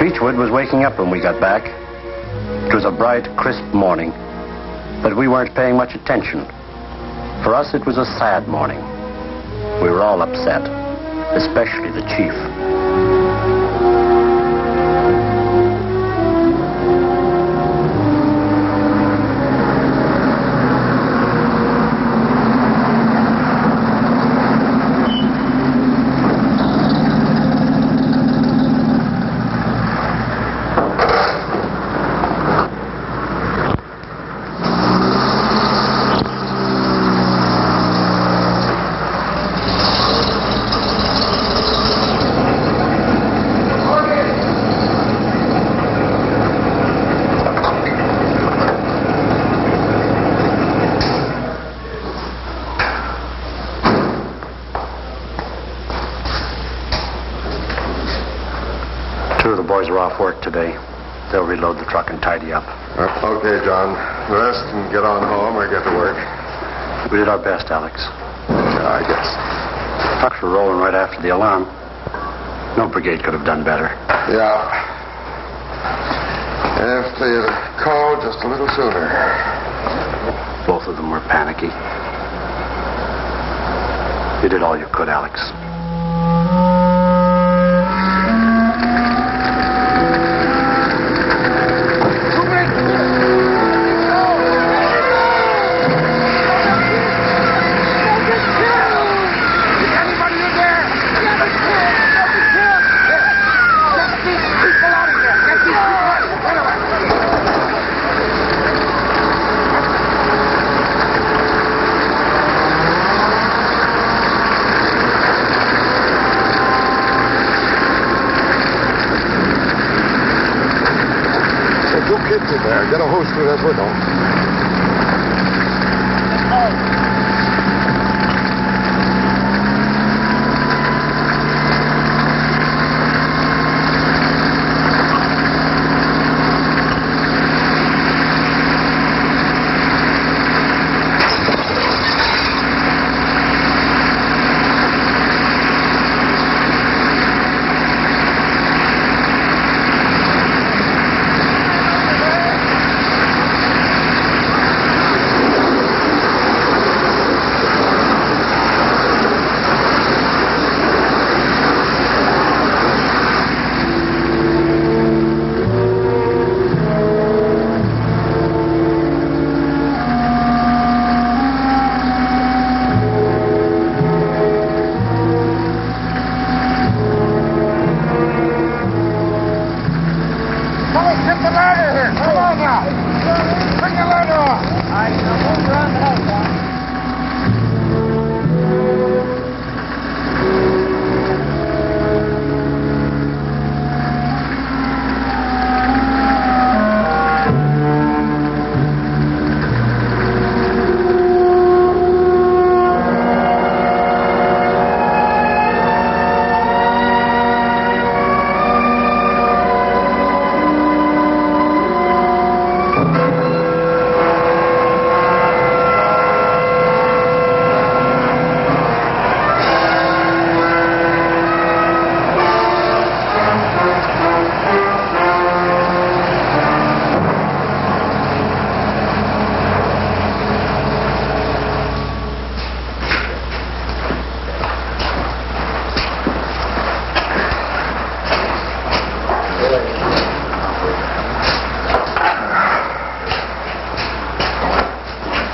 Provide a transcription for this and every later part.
Beechwood was waking up when we got back. It was a bright, crisp morning, but we weren't paying much attention. For us, it was a sad morning. We were all upset, especially the chief. Two of the boys are off work today. They'll reload the truck and tidy up. Okay, John. Rest and get on home or get to work. We did our best, Alex. Yeah, I guess. Trucks were rolling right after the alarm. No brigade could have done better. Yeah. If they'd called just a little sooner. Both of them were panicky. You did all you could, Alex. Kids in there. Get a hose through that window.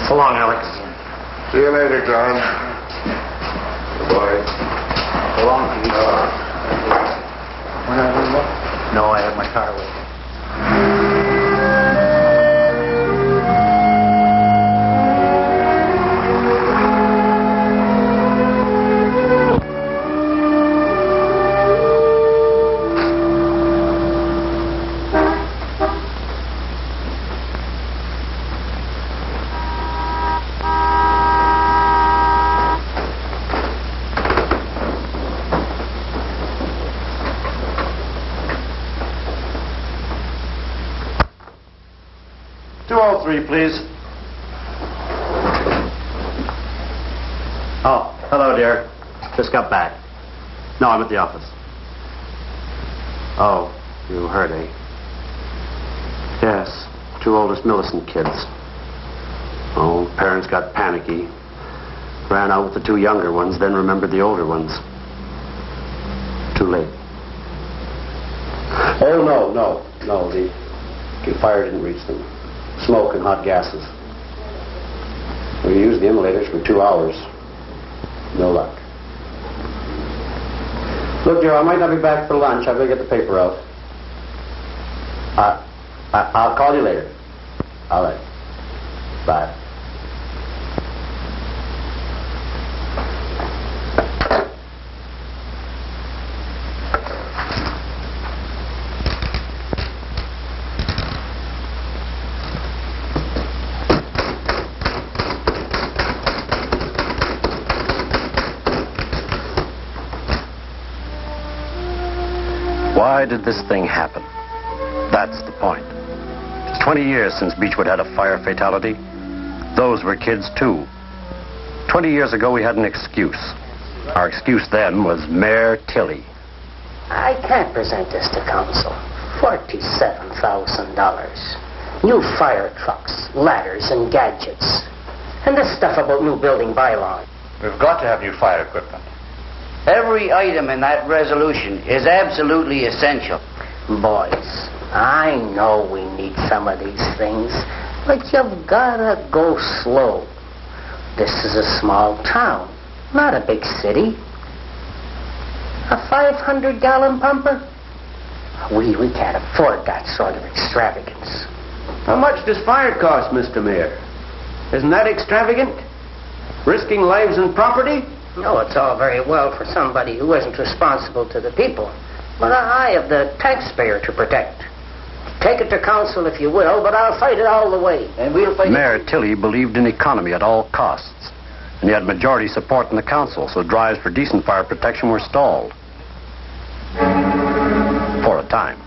So long, Alex. See you later, John. Goodbye. So long, Pete. No, I have my car with me. 203, please. Oh, hello, dear. Just got back. No, I'm at the office. Oh, you heard, eh? Yes, 2 oldest Millicent kids. Oh, parents got panicky. Ran out with the 2 younger ones, then remembered the older ones. Too late. Oh, no. The fire didn't reach them. Smoke and hot gases. We used the immolators for 2 hours. No luck. Look, dear, I might not be back for lunch. I better get the paper out. I'll call you later. All right. Bye. Why did this thing happen? That's the point. It's 20 years since Beechwood had a fire fatality. Those were kids, too. 20 years ago, we had an excuse. Our excuse then was Mayor Tilley. I can't present this to council. $47,000. New fire trucks, ladders, and gadgets. And this stuff about new building bylaws. We've got to have new fire equipment. Every item in that resolution is absolutely essential. Boys, I know we need some of these things, but you've gotta go slow. This is a small town, not a big city. A 500-gallon pumper? We can't afford that sort of extravagance. How much does fire cost, Mr. Mayor? Isn't that extravagant? Risking lives and property? No, it's all very well for somebody who isn't responsible to the people, but I have the taxpayer to protect. Take it to council if you will, but I'll fight it all the way. And we'll fight Mayor Tilley believed in economy at all costs, and he had majority support in the council, so drives for decent fire protection were stalled. For a time.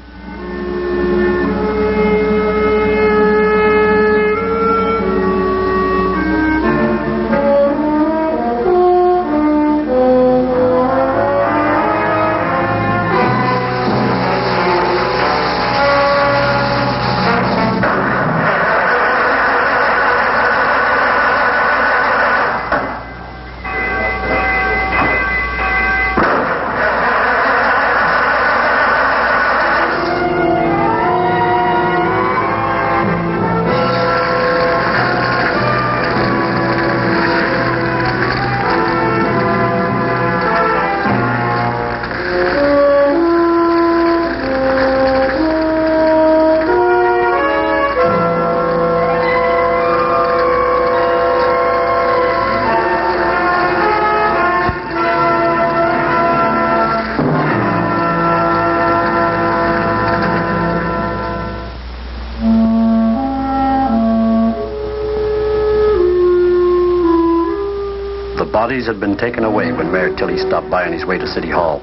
Bodies had been taken away when Mayor Tilley stopped by on his way to City Hall.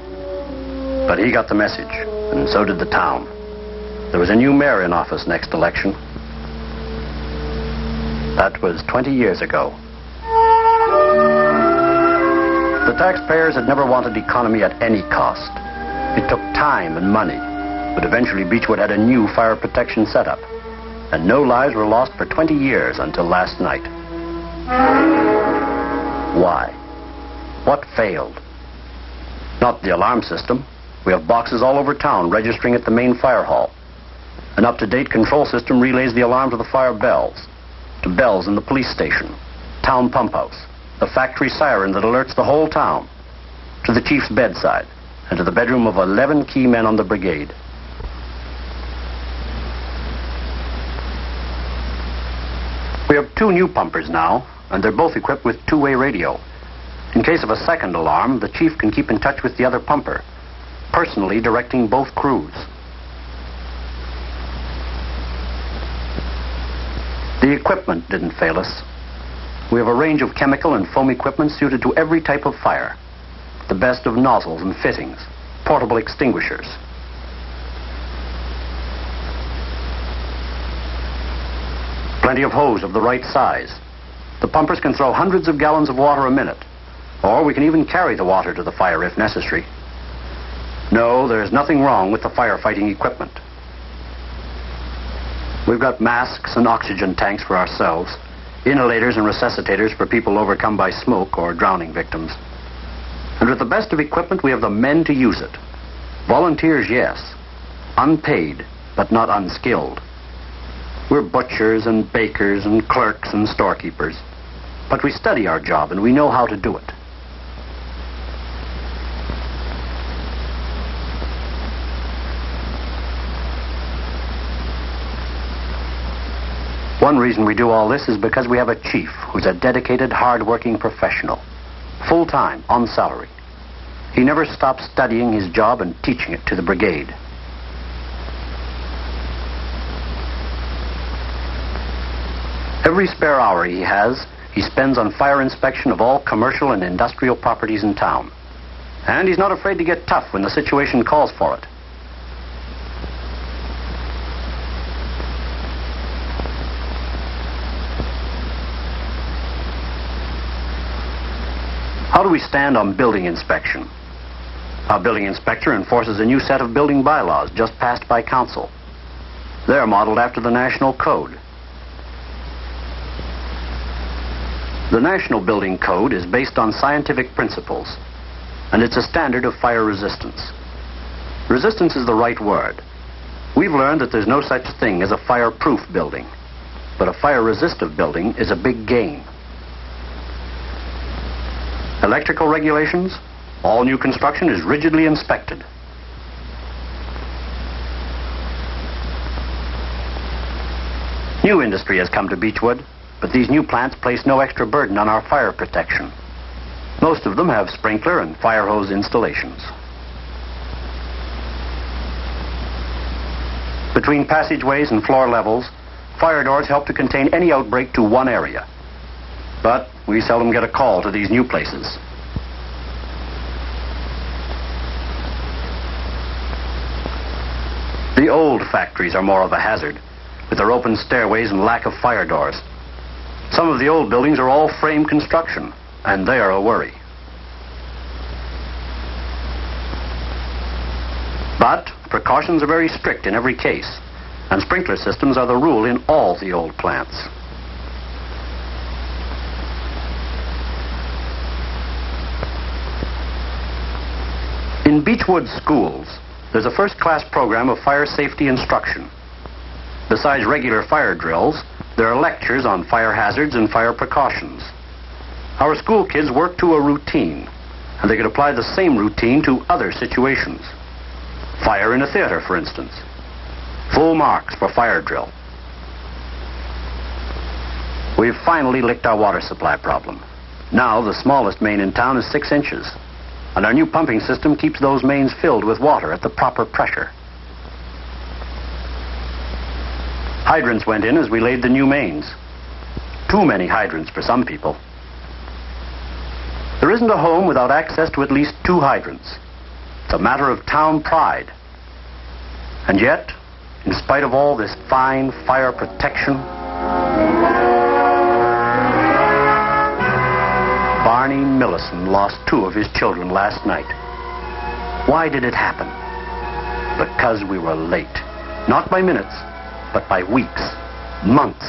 But he got the message, and so did the town. There was a new mayor in office next election. That was 20 years ago. The taxpayers had never wanted economy at any cost. It took time and money, but eventually Beechwood had a new fire protection setup, and no lives were lost for 20 years until last night. Why? What failed? Not the alarm system. We have boxes all over town registering at the main fire hall. An up-to-date control system relays the alarm to the fire bells, to bells in the police station, town pump house, the factory siren that alerts the whole town, to the chief's bedside, and to the bedroom of 11 key men on the brigade. We have 2 new pumpers now, and they're both equipped with 2-way radio. In case of a second alarm, the chief can keep in touch with the other pumper, personally directing both crews. The equipment didn't fail us. We have a range of chemical and foam equipment suited to every type of fire. The best of nozzles and fittings, portable extinguishers. Plenty of hose of the right size. The pumpers can throw hundreds of gallons of water a minute, or we can even carry the water to the fire if necessary. No, there's nothing wrong with the firefighting equipment. We've got masks and oxygen tanks for ourselves, inhalators and resuscitators for people overcome by smoke or drowning victims. And with the best of equipment, we have the men to use it. Volunteers, yes. Unpaid, but not unskilled. We're butchers and bakers and clerks and storekeepers. But we study our job and we know how to do it. One reason we do all this is because we have a chief who's a dedicated, hard-working professional. Full-time, on salary. He never stops studying his job and teaching it to the brigade. Every spare hour he has, he spends on fire inspection of all commercial and industrial properties in town. And he's not afraid to get tough when the situation calls for it. How do we stand on building inspection? Our building inspector enforces a new set of building bylaws just passed by council. They're modeled after the National Code. The National Building Code is based on scientific principles, and it's a standard of fire resistance. Resistance is the right word. We've learned that there's no such thing as a fireproof building, but a fire-resistive building is a big gain. Electrical regulations, all new construction is rigidly inspected. New industry has come to Beechwood, but these new plants place no extra burden on our fire protection. Most of them have sprinkler and fire hose installations. Between passageways and floor levels, fire doors help to contain any outbreak to one area. But we seldom get a call to these new places. The old factories are more of a hazard, with their open stairways and lack of fire doors. Some of the old buildings are all frame construction, and they are a worry. But precautions are very strict in every case, and sprinkler systems are the rule in all the old plants. In Beechwood schools, there's a first-class program of fire safety instruction. Besides regular fire drills, there are lectures on fire hazards and fire precautions. Our school kids work to a routine, and they can apply the same routine to other situations. Fire in a theater, for instance. Full marks for fire drill. We've finally licked our water supply problem. Now the smallest main in town is 6 inches, and our new pumping system keeps those mains filled with water at the proper pressure. Hydrants went in as we laid the new mains. Too many hydrants for some people. There isn't a home without access to at least 2 hydrants. It's a matter of town pride. And yet, in spite of all this fine fire protection, Barney Millison lost 2 of his children last night. Why did it happen? Because we were late. Not by minutes, but by weeks, months.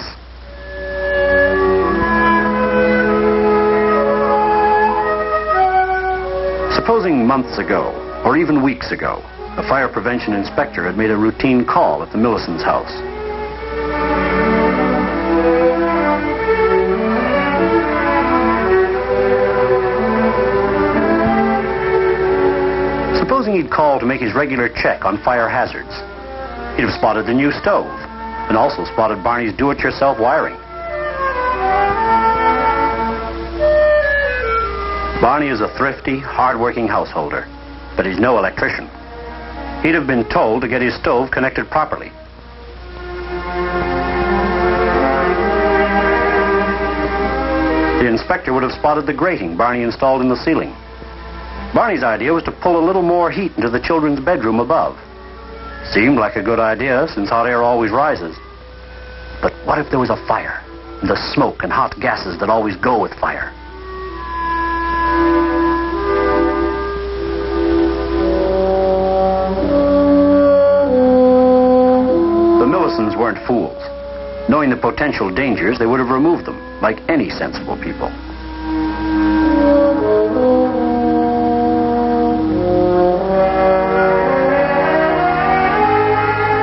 Supposing months ago, or even weeks ago, a fire prevention inspector had made a routine call at the Millisons' house. Supposing he'd called to make his regular check on fire hazards. He'd have spotted the new stove, and also spotted Barney's do-it-yourself wiring. Barney is a thrifty, hard-working householder, but he's no electrician. He'd have been told to get his stove connected properly. The inspector would have spotted the grating Barney installed in the ceiling. Barney's idea was to pull a little more heat into the children's bedroom above. Seemed like a good idea, since hot air always rises. But what if there was a fire? And the smoke and hot gases that always go with fire. The Millicents weren't fools. Knowing the potential dangers, they would have removed them, like any sensible people.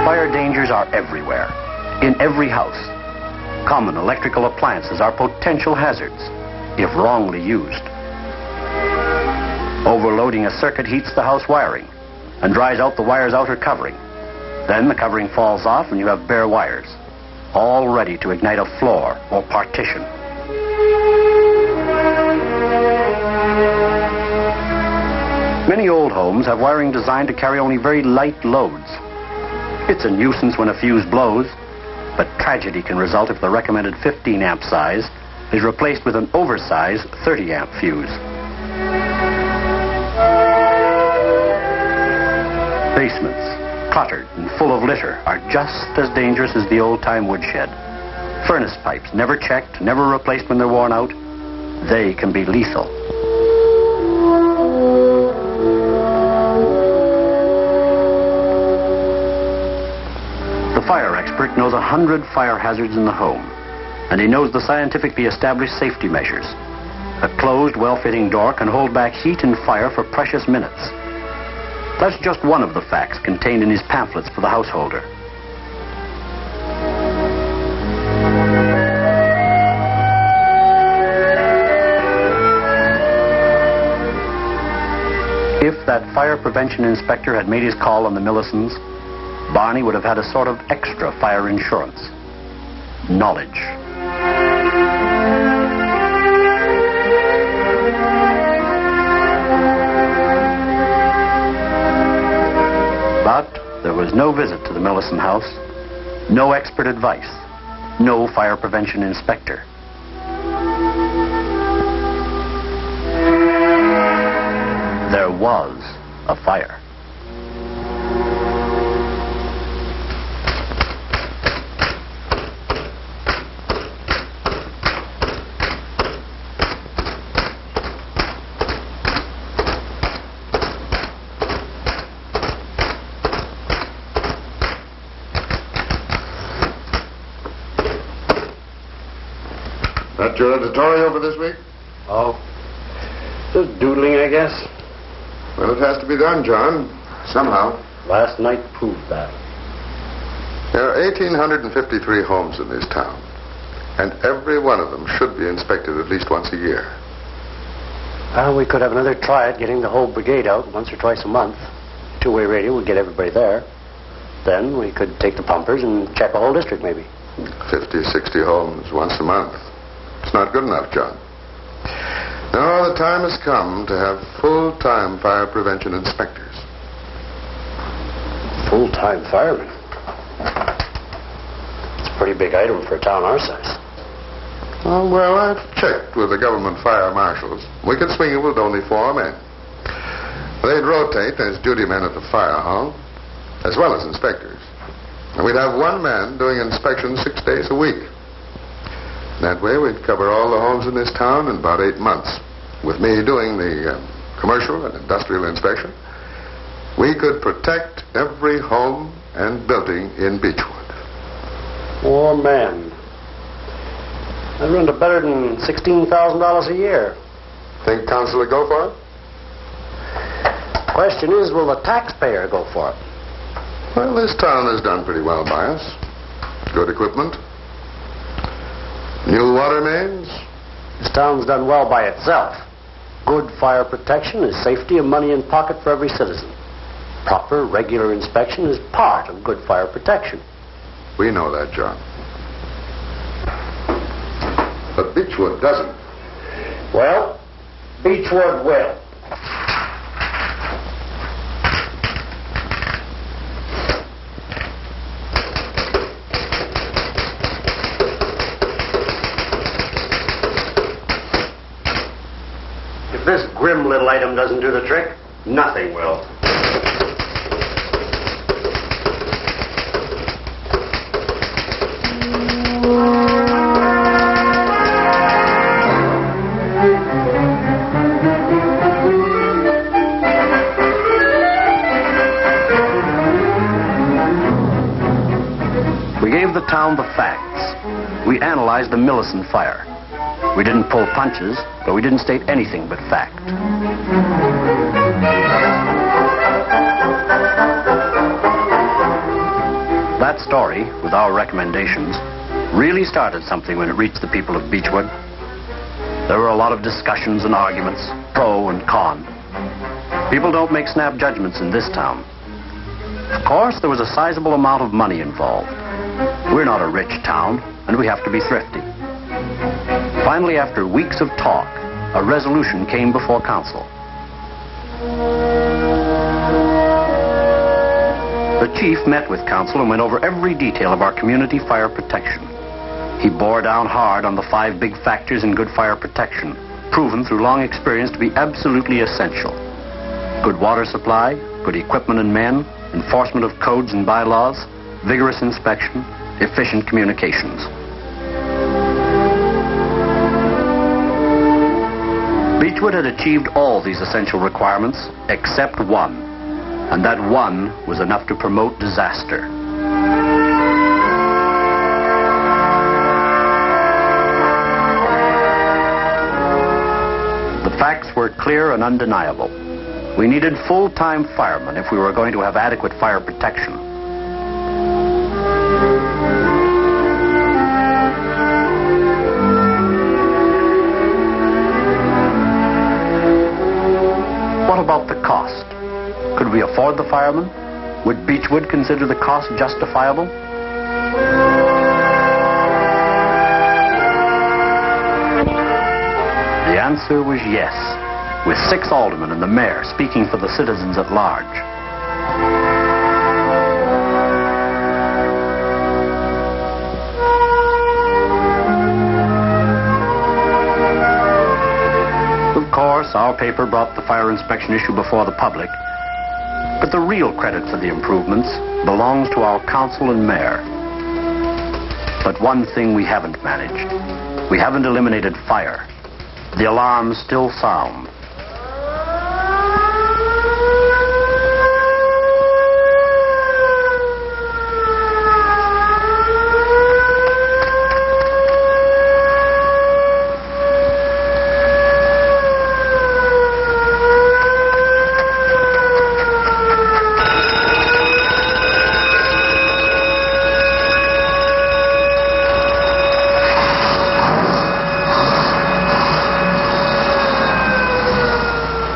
Fire dangers are everywhere, in every house. Common electrical appliances are potential hazards, if wrongly used. Overloading a circuit heats the house wiring and dries out the wire's outer covering. Then the covering falls off and you have bare wires, all ready to ignite a floor or partition. Many old homes have wiring designed to carry only very light loads. It's a nuisance when a fuse blows, but tragedy can result if the recommended 15 amp size is replaced with an oversized 30 amp fuse. Basements, cluttered and full of litter, are just as dangerous as the old-time woodshed. Furnace pipes, never checked, never replaced when they're worn out, they can be lethal. The fire expert knows 100 fire hazards in the home, and he knows the scientifically established safety measures. A closed, well-fitting door can hold back heat and fire for precious minutes. That's just one of the facts contained in his pamphlets for the householder. If that fire prevention inspector had made his call on the Millicents, Barney would have had a sort of extra fire insurance. Knowledge. But there was no visit to the Millicent house, no expert advice, no fire prevention inspector. There was a fire. That your editorial for this week? Oh, just doodling, I guess. Well, it has to be done, John. Somehow. Last night proved that. There are 1,853 homes in this town, and every one of them should be inspected at least once a year. Well, we could have another try at getting the whole brigade out once or twice a month. Two-way radio would get everybody there. Then we could take the pumpers and check the whole district, maybe. 50, 60 homes once a month. It's not good enough, John. No, the time has come to have full-time fire prevention inspectors. Full-time firemen? It's a pretty big item for a town our size. Oh, well, I've checked with the government fire marshals. We could swing it with only 4 men. They'd rotate as duty men at the fire hall, as well as inspectors. And we'd have 1 man doing inspections 6 days a week. That way, we'd cover all the homes in this town in about 8 months. With me doing the commercial and industrial inspection, we could protect every home and building in Beechwood. 4 men. That runs to better than $16,000 a year. Think council would go for it? Question is, will the taxpayer go for it? Well, this town has done pretty well by us. Good equipment. New water mains. This town's done well by itself. Good fire protection is safety and money in pocket for every citizen. Proper, regular inspection is part of good fire protection. We know that, John. But Beechwood doesn't. Well, Beechwood will. If this grim little item doesn't do the trick, nothing will. gave the town the facts. We analyzed the Millicent fire. We didn't pull punches, but we didn't state anything but fact. That story, with our recommendations, really started something when it reached the people of Beechwood. There were a lot of discussions and arguments, pro and con. People don't make snap judgments in this town. Of course, there was a sizable amount of money involved. We're not a rich town, and we have to be thrifty. Finally, after weeks of talk, a resolution came before council. The chief met with council and went over every detail of our community fire protection. He bore down hard on the 5 big factors in good fire protection, proven through long experience to be absolutely essential. Good water supply, good equipment and men, enforcement of codes and bylaws, vigorous inspection, efficient communications. Beechwood had achieved all these essential requirements except one, and that one was enough to promote disaster. The facts were clear and undeniable. We needed full-time firemen if we were going to have adequate fire protection. What about the cost? Could we afford the firemen? Would Beechwood consider the cost justifiable? The answer was yes, with 6 aldermen and the mayor speaking for the citizens at large. Of course, our paper brought the fire inspection issue before the public, but the real credit for the improvements belongs to our council and mayor. But one thing we haven't managed. We haven't eliminated fire. The alarms still sound.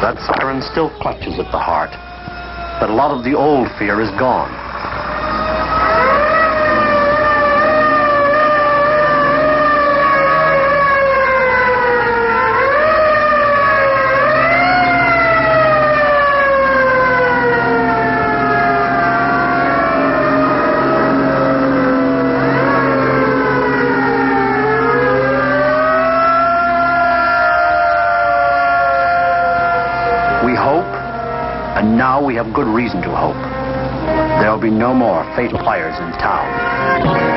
That siren still clutches at the heart, but a lot of the old fear is gone. We hope, and now we have good reason to hope, there'll be no more fatal fires in town.